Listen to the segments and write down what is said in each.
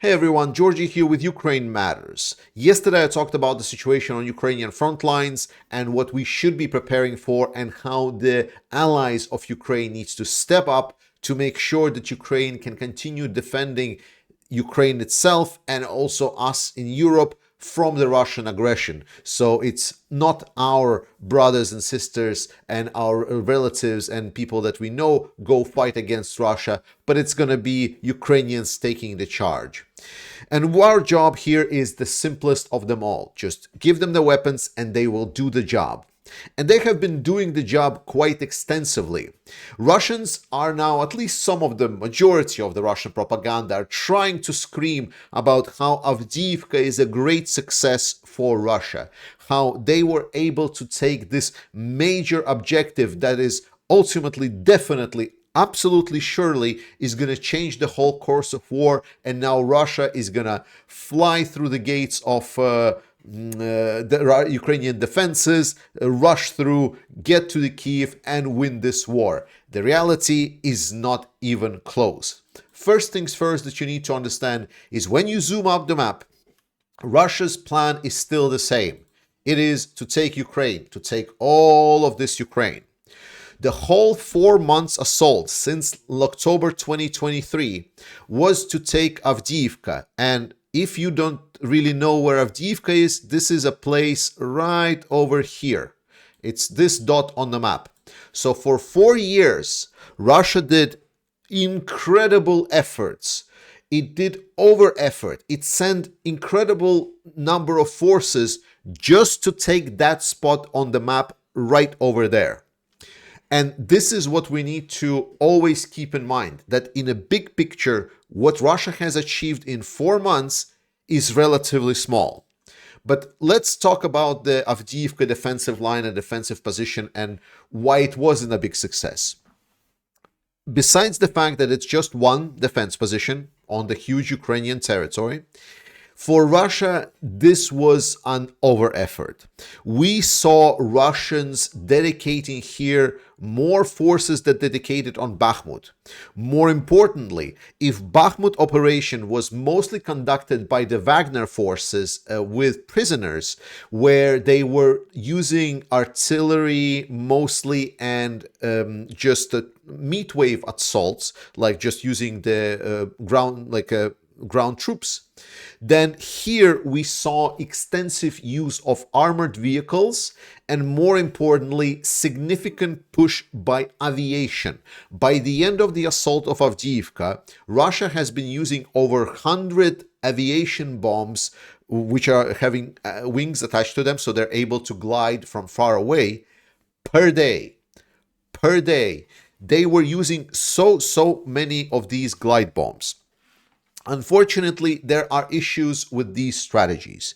Hey everyone, Georgie here with Ukraine Matters. Yesterday I talked about the situation on Ukrainian front lines and what we should be preparing for and how the allies of Ukraine needs to step up to make sure that Ukraine can continue defending Ukraine itself and also us in Europe from the Russian aggression. So it's not our brothers and sisters and our relatives and people that we know go fight against Russia, but it's going to be Ukrainians taking the charge. And our job here is the simplest of them all. Just give them the weapons and they will do the job. And they have been doing the job quite extensively. Russians are now, at least some of the majority of the Russian propaganda, are trying to scream about how Avdiivka is a great success for Russia, how they were able to take this major objective that is ultimately, definitely, absolutely surely is going to change the whole course of war, and now Russia is going to fly through the gates of the Ukrainian defenses, rush through, get to the Kiev and win this war. The reality is not even close. First things first that you need to understand is when you zoom up the map, Russia's plan is still the same. It is to take Ukraine, to take all of this Ukraine. The whole 4 months assault since October 2023 was to take Avdiivka. And if you don't really know where Avdiivka is, this is a place right over here. It's this dot on the map. So for 4 years, Russia did incredible efforts. It did over effort. It sent incredible number of forces just to take that spot on the map right over there. And this is what we need to always keep in mind, that in a big picture, what Russia has achieved in 4 months is relatively small. But let's talk about the Avdiivka defensive line and defensive position and why it wasn't a big success. Besides the fact that it's just one defense position on the huge Ukrainian territory, for Russia, this was an over effort. We saw Russians dedicating here more forces that dedicated on Bakhmut. More importantly, if Bakhmut operation was mostly conducted by the Wagner forces with prisoners, where they were using artillery mostly and just meat wave assaults, like just using the ground troops, then here we saw extensive use of armored vehicles and, more importantly, significant push by aviation. By the end of the assault of Avdiivka, Russia has been using over 100 aviation bombs, which are having wings attached to them, so they're able to glide from far away, per day. Per day. They were using so many of these glide bombs. Unfortunately, there are issues with these strategies.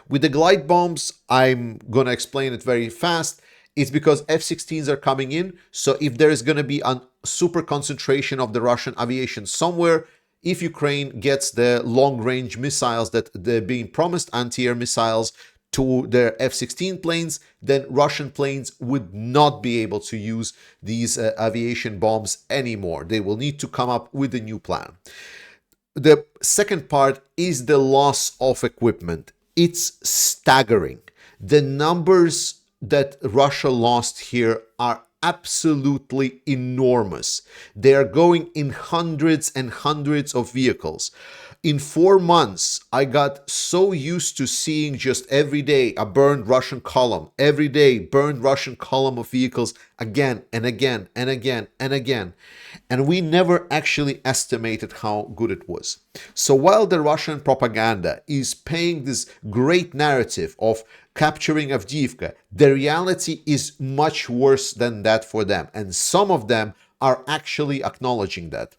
With the glide bombs, I'm going to explain it very fast. It's because F-16s are coming in. So if there is going to be a super concentration of the Russian aviation somewhere, if Ukraine gets the long-range missiles that they're being promised, anti-air missiles, to their F-16 planes, then Russian planes would not be able to use these aviation bombs anymore. They will need to come up with a new plan. The second part is the loss of equipment. It's staggering. The numbers that Russia lost here are absolutely enormous. They are going in hundreds and hundreds of vehicles. In 4 months, I got so used to seeing just every day a burned Russian column, every day burned Russian column of vehicles again and again and again and again. And we never actually estimated how good it was. So while the Russian propaganda is paying this great narrative of capturing Avdiivka, the reality is much worse than that for them. And some of them are actually acknowledging that.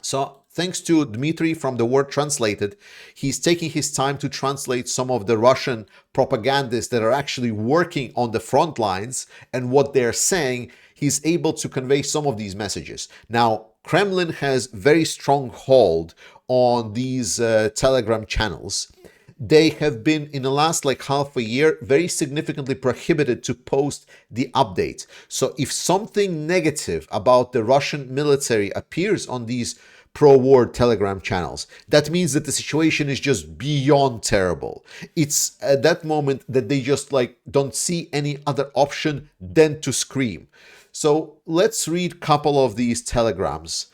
So thanks to Dmitry from The Word Translated, he's taking his time to translate some of the Russian propagandists that are actually working on the front lines and what they're saying. He's able to convey some of these messages. Now, Kremlin has very strong hold on these Telegram channels. They have been, in the last half a year, very significantly prohibited to post the updates. So if something negative about the Russian military appears on these pro-war Telegram channels. That means that the situation is just beyond terrible. It's at that moment that they just like don't see any other option than to scream. So let's read a couple of these telegrams.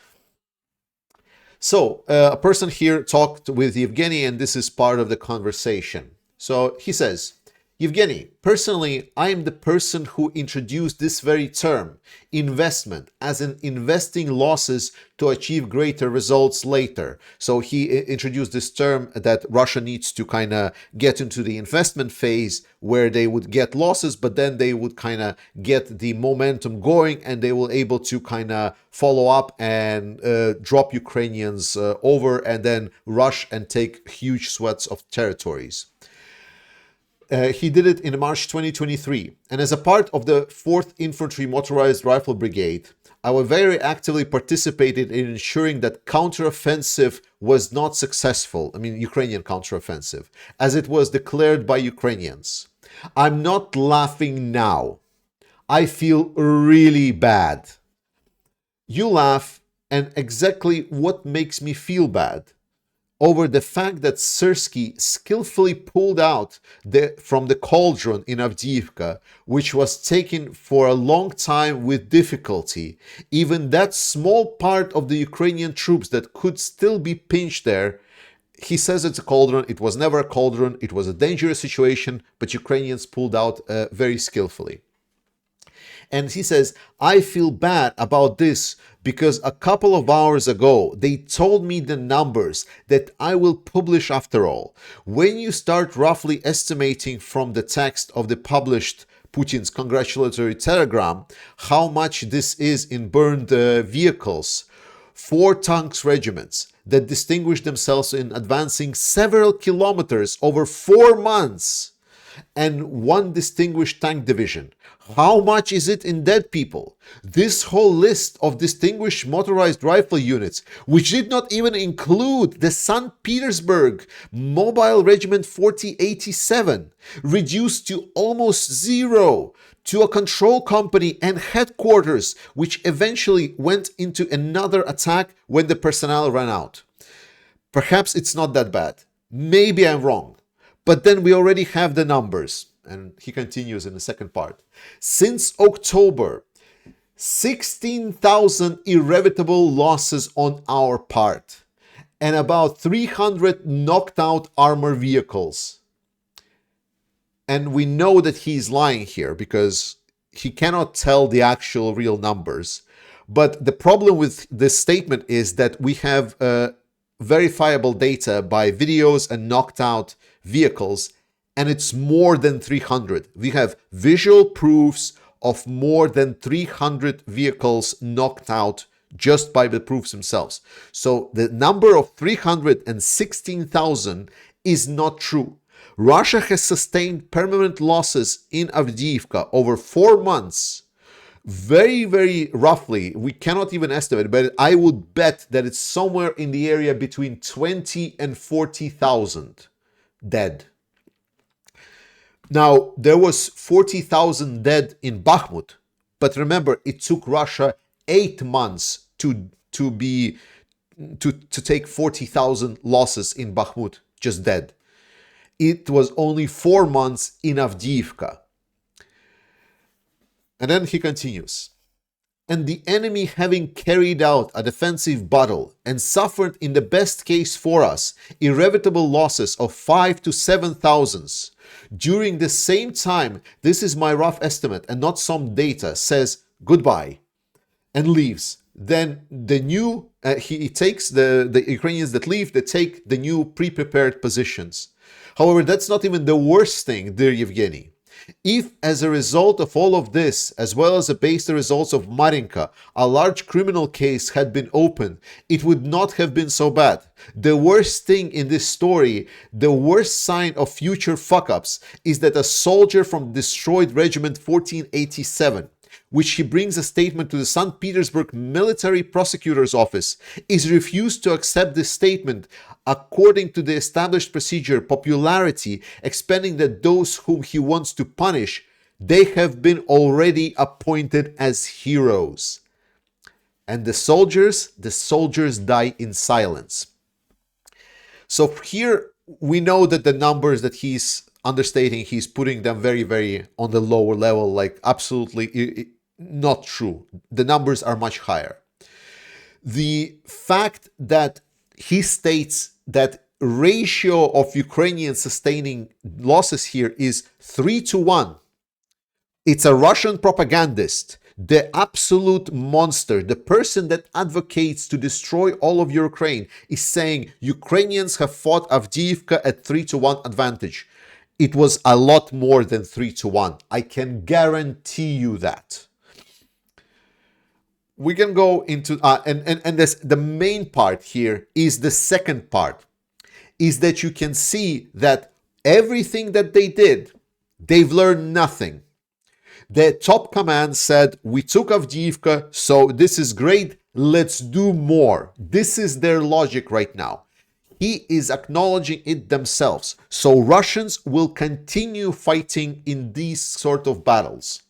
So a person here talked with Yevgeny, and this is part of the conversation. So he says, Yevgeny, personally, I am the person who introduced this very term, investment, as in investing losses to achieve greater results later. So he introduced this term that Russia needs to kind of get into the investment phase where they would get losses, but then they would kind of get the momentum going and they will able to kind of follow up and drop Ukrainians over and then rush and take huge swaths of territories. He did it in March 2023. And as a part of the 4th Infantry Motorized Rifle Brigade, I very actively participated in ensuring that counteroffensive was not successful. I mean, Ukrainian counteroffensive, as it was declared by Ukrainians. I'm not laughing now. I feel really bad. You laugh, and exactly what makes me feel bad? Over the fact that Syrskyi skillfully pulled out from the cauldron in Avdiivka, which was taken for a long time with difficulty. Even that small part of the Ukrainian troops that could still be pinched there, he says it's a cauldron. It was never a cauldron. It was a dangerous situation, but Ukrainians pulled out very skillfully. And he says, I feel bad about this because a couple of hours ago, they told me the numbers that I will publish after all. When you start roughly estimating from the text of the published Putin's congratulatory telegram, how much this is in burned vehicles, 4 tanks regiments that distinguished themselves in advancing several kilometers over 4 months, and 1 distinguished tank division. How much is it in dead people? This whole list of distinguished motorized rifle units, which did not even include the St. Petersburg Mobile Regiment 4087, reduced to almost 0, to a control company and headquarters, which eventually went into another attack when the personnel ran out. Perhaps it's not that bad. Maybe I'm wrong. But then we already have the numbers. And he continues in the second part. Since October, 16,000 irrevocable losses on our part and about 300 knocked out armor vehicles. And we know that he's lying here because he cannot tell the actual real numbers. But the problem with this statement is that we have verifiable data by videos and knocked out vehicles, and it's more than 300. We have visual proofs of more than 300 vehicles knocked out just by the proofs themselves. So the number of 316,000 is not true. Russia has sustained permanent losses in Avdiivka over 4 months. Very, very roughly, we cannot even estimate, but I would bet that it's somewhere in the area between 20 and 40,000 dead. Now, there was 40,000 dead in Bakhmut, but remember, it took Russia 8 months to take 40,000 losses in Bakhmut, just dead. It was only 4 months in Avdiivka. And then he continues. And the enemy, having carried out a defensive battle and suffered in the best case for us irrevocable losses of 5 to 7,000 during the same time, this is my rough estimate and not some data, says goodbye and leaves. Then the new he takes the Ukrainians that leave, they take the new pre-prepared positions. However, that's not even the worst thing, dear Yevgeny. If, as a result of all of this, as well as based the results of Marinka, a large criminal case had been opened, it would not have been so bad. The worst thing in this story, the worst sign of future fuck-ups, is that a soldier from destroyed Regiment 1487, which he brings a statement to the St. Petersburg Military Prosecutor's Office, is refused to accept this statement according to the established procedure, popularity, expanding that those whom he wants to punish, they have been already appointed as heroes. And the soldiers die in silence. So here we know that the numbers that he's understating, he's putting them very, very on the lower level, like absolutely not true. The numbers are much higher. The fact that he states that ratio of Ukrainians sustaining losses here is 3-1. It's a Russian propagandist, the absolute monster, the person that advocates to destroy all of Ukraine, is saying Ukrainians have fought Avdiivka at 3-1 advantage. It was a lot more than 3-1. I can guarantee you that. We can go into the main part here is the second part, is that you can see that everything that they did, they've learned nothing. The top command said, we took Avdiivka, so this is great, let's do more. This is their logic right now. He is acknowledging it themselves. So Russians will continue fighting in these sort of battles.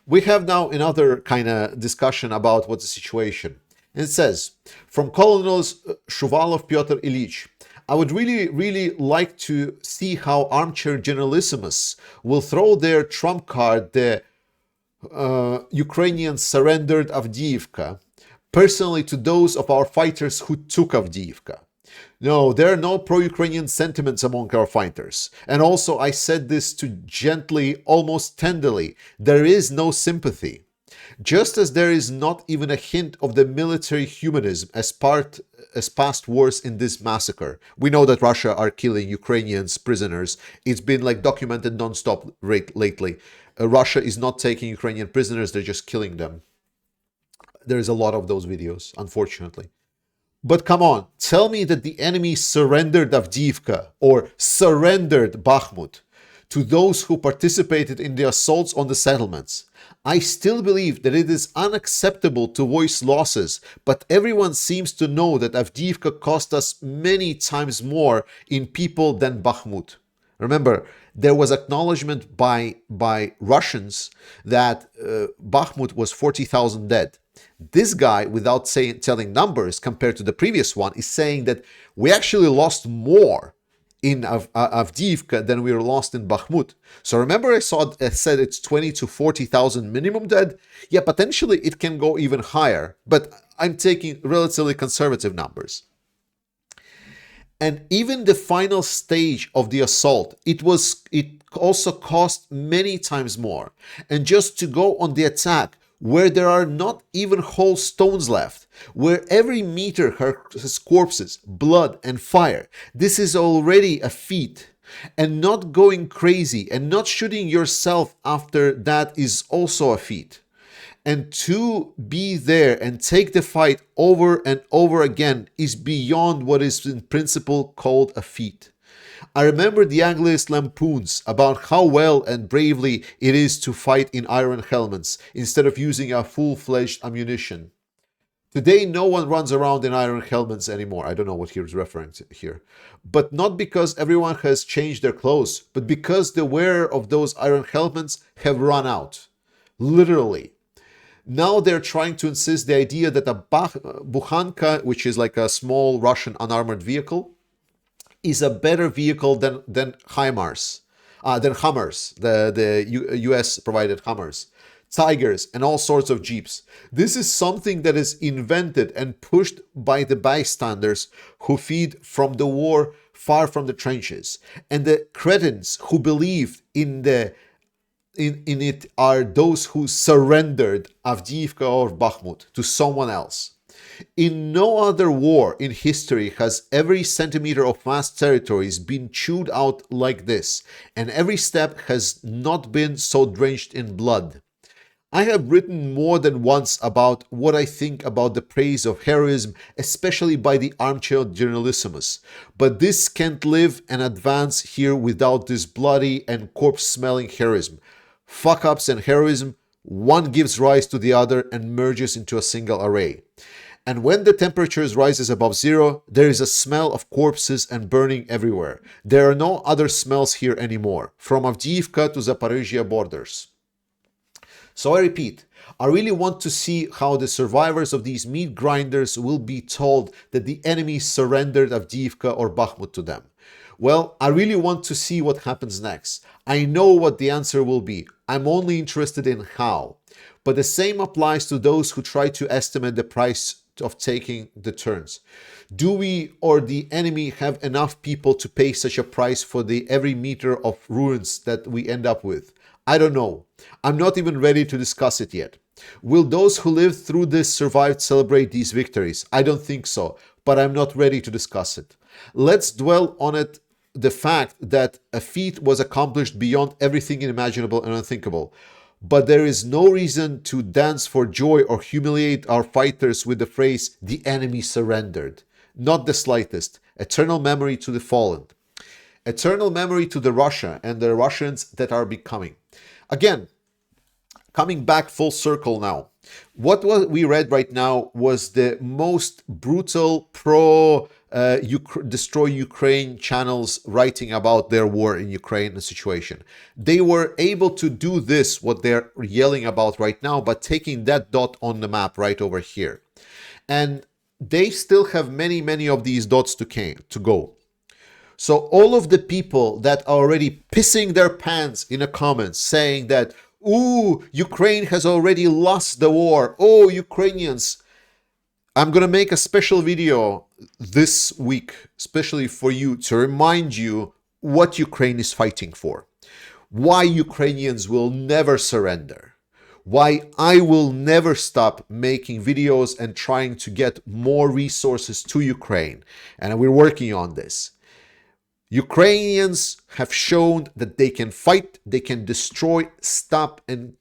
We have now another kind of discussion about what's the situation. And it says, from Colonels Shuvalov Pyotr Ilyich, I would really like to see how armchair generalissimus will throw their trump card, the Ukrainians surrendered Avdiivka, personally to those of our fighters who took Avdiivka. No, there are no pro-Ukrainian sentiments among our fighters. And also, I said this to gently, almost tenderly, there is no sympathy. Just as there is not even a hint of the military humanism as past wars in this massacre. We know that Russia are killing Ukrainians prisoners. It's been like documented non-stop lately. Russia is not taking Ukrainian prisoners, they're just killing them. There's a lot of those videos, unfortunately. But come on, tell me that the enemy surrendered Avdiivka or surrendered Bakhmut to those who participated in the assaults on the settlements. I still believe that it is unacceptable to voice losses, but everyone seems to know that Avdiivka cost us many times more in people than Bakhmut. Remember, there was acknowledgement by Russians that Bakhmut was 40,000 dead. This guy, without telling numbers compared to the previous one, is saying that we actually lost more in Avdiivka than we were lost in Bakhmut. So remember I said it's 20 to 40,000 minimum dead? Yeah, potentially it can go even higher, but I'm taking relatively conservative numbers. And even the final stage of the assault, it also cost many times more. And just to go on the attack, where there are not even whole stones left, where every meter has corpses, blood, and fire, this is already a feat. And not going crazy and not shooting yourself after that is also a feat. And to be there and take the fight over and over again is beyond what is in principle called a feat. I remember the ugliest lampoons about how well and bravely it is to fight in iron helmets instead of using a full-fledged ammunition. Today, no one runs around in iron helmets anymore. I don't know what he was referring to here. But not because everyone has changed their clothes, but because the wearer of those iron helmets have run out. Literally. Now they're trying to insist the idea that a Bukhanka, which is like a small Russian unarmored vehicle, is a better vehicle than HIMARS, than Hummers, the US provided Hummers, Tigers, and all sorts of Jeeps. This is something that is invented and pushed by the bystanders who feed from the war far from the trenches. And the cretins who believe in it are those who surrendered Avdiivka or Bakhmut to someone else. In no other war in history has every centimeter of vast territories been chewed out like this, and every step has not been so drenched in blood. I have written more than once about what I think about the praise of heroism, especially by the armchair generalissimus, but this can't live and advance here without this bloody and corpse-smelling heroism. Fuck-ups and heroism, one gives rise to the other and merges into a single array. And when the temperatures rises above zero, there is a smell of corpses and burning everywhere. There are no other smells here anymore, from Avdiivka to Zaporizhia borders. So I repeat, I really want to see how the survivors of these meat grinders will be told that the enemy surrendered Avdiivka or Bakhmut to them. Well, I really want to see what happens next. I know what the answer will be. I'm only interested in how. But the same applies to those who try to estimate the price of taking the turns. Do we or the enemy have enough people to pay such a price for the every meter of ruins that we end up with? I don't know. I'm not even ready to discuss it yet. Will those who lived through this survive celebrate these victories? I don't think so, but I'm not ready to discuss it. Let's dwell on it, the fact that a feat was accomplished beyond everything imaginable and unthinkable. But there is no reason to dance for joy or humiliate our fighters with the phrase, the enemy surrendered. Not the slightest. Eternal memory to the fallen. Eternal memory to the Russia and the Russians that are becoming. Again, coming back full circle now. What we read right now was the most brutal destroy Ukraine channels writing about their war in Ukraine and situation. They were able to do this, what they're yelling about right now, but taking that dot on the map right over here. And they still have many of these dots to go. So all of the people that are already pissing their pants in the comments saying that, ooh, Ukraine has already lost the war. Oh, Ukrainians. I'm going to make a special video this week, especially for you, to remind you what Ukraine is fighting for. Why Ukrainians will never surrender. Why I will never stop making videos and trying to get more resources to Ukraine. And we're working on this. Ukrainians have shown that they can fight, they can destroy, stop, and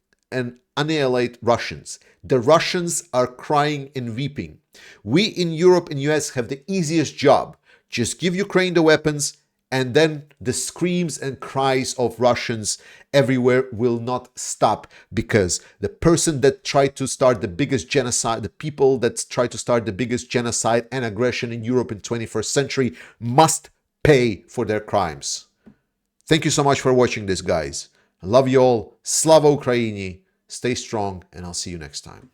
annihilate Russians. The Russians are crying and weeping. We in Europe and US have the easiest job. Just give Ukraine the weapons, and then the screams and cries of Russians everywhere will not stop, because the person that tried to start the biggest genocide, the people that tried to start the biggest genocide and aggression in Europe in 21st century must pay for their crimes. Thank you so much for watching this, guys. I love you all. Slava Ukraini. Stay strong, and I'll see you next time.